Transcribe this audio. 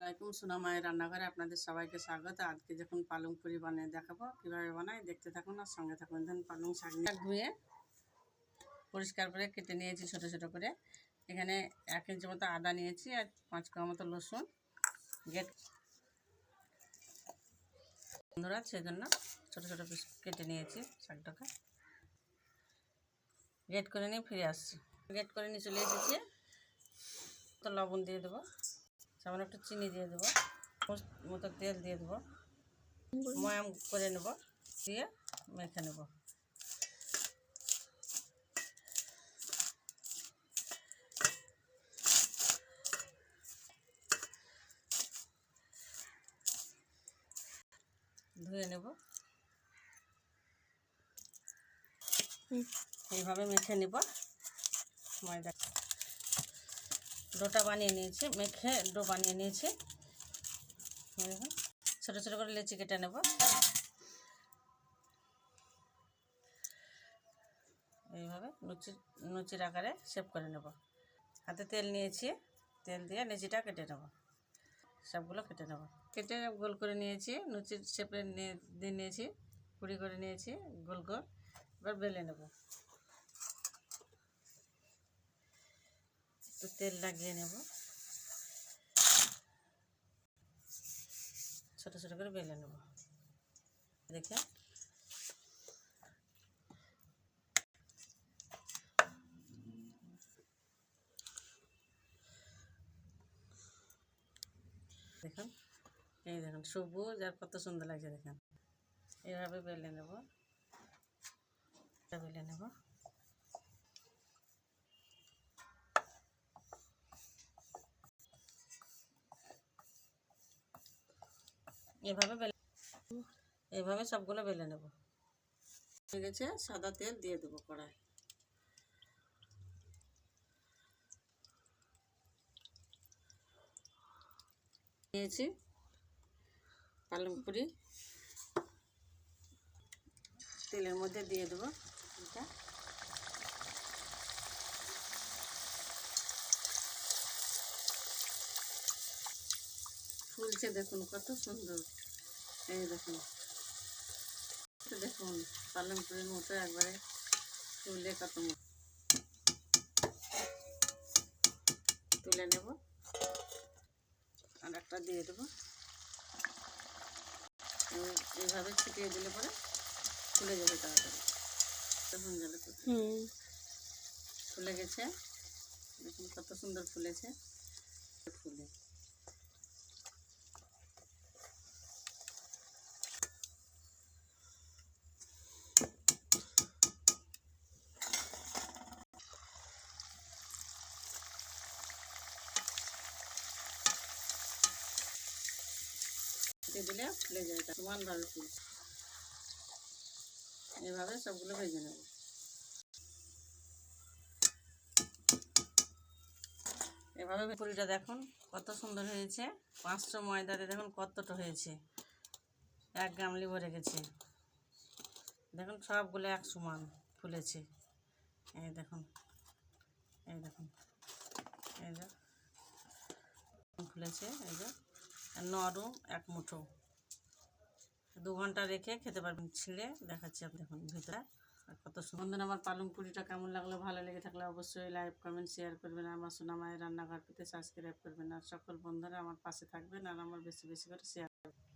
আসসালামাইকুম সোনা মায়ের রান্নাঘরে আপনাদের সবাইকে স্বাগত। আজকে যখন পালং পুরি বানিয়ে দেখাবো কীভাবে বানাই, দেখতে থাকুন আর সঙ্গে থাকুন। ধরুন পালং শাক ধুয়ে পরিষ্কার করে কেটে নিয়েছি ছোটো ছোটো করে। এখানে 1 ইঞ্চি মতো আদা নিয়েছি আর 5 কোয়া মতো রসুন বন্ধুরা সেজন্য ছোটো ছোটো পিস কেটে নিয়েছি। শাকটাকে গ্রেট করে নিয়ে ফিরে আসছি। গ্রেট করে নিয়ে চলে এসেছি। তো লবণ দিয়ে দেবো, সামান্য একটু চিনি দিয়ে দেবো, মতো তেল দিয়ে দেবো, ময়াম করে নেব, দিয়ে মেখে নেব। ধুয়ে নেব, এইভাবে মেখে নেব। ময়দা ডোটা বানিয়ে নিয়েছি, মেখে ডো বানিয়ে নিয়েছি। ছোটো ছোটো করে লেচি কেটে নেব। এইভাবে লুচির আকারে শেপ করে নেব। হাতে তেল নিয়েছি, তেল দিয়ে লেচিটা কেটে নেব। সবগুলো কেটে নেব, কেটে গোল করে নিয়েছি। লুচির শেপে দিয়ে নিয়েছি, পুরি করে নিয়েছি গোল গোল। এবার বেলে নেব। একটু তেল লাগিয়ে নেব, ছোটো ছোটো করে বেলে নেব। দেখে দেখুন, এই দেখুন সবুজ আর কত সুন্দর লাগছে দেখেন। এইভাবে বেলে নেব, বেলে নেব। এইভাবে সবগুলো বেলে নেব। হয়ে গেছে, সাদা তেল দিয়ে দেবো কড়াই। নিয়েছি পালং পুরি, তেলের মধ্যে দিয়ে দেবো। এটা ফুলছে দেখুন কত সুন্দর। এই দেখুন, দেখুন পালং পুরির মতো একবারে ফুলে কত তুলে নেব। আর একটা দিয়ে দেবো। এইভাবে ছিটিয়ে দিলে পরে ফুলে যাবে তাড়াতাড়ি। তখন যাবে ফুলে গেছে, দেখুন কত সুন্দর ফুলেছে। ফুলে দিলে ফুলে যায়, সমানভাবে ফুল। এভাবে সবগুলো ভেজে নেব। এভাবে পুরিটা দেখুন কত সুন্দর হয়েছে। 500 ময়দাতে দেখুন কতটা হয়েছে, 1 গামলি ভরে গেছে। দেখুন সবগুলো এক সমান ফুলেছে। এই দেখুন, এই দেখুন, এই যে ফুলেছে। এই যে নরম এক মুঠো। 2 ঘন্টা রেখে খেতে পারবেন। ছিঁড়ে দেখাচ্ছি আপনি দেখুন ভিতরে কত সুন্দর। আমার পালং পুরিটা কেমন লাগলো, ভালো লেগে থাকলে অবশ্যই লাইক কমেন্ট শেয়ার করবেন। আমার সোনা মায়ের রান্নাঘর পেতে সাবস্ক্রাইব করবেন। আর সকল বন্ধুরা আমার পাশে থাকবেন আর আমার বেশি বেশি করে শেয়ার করবেন।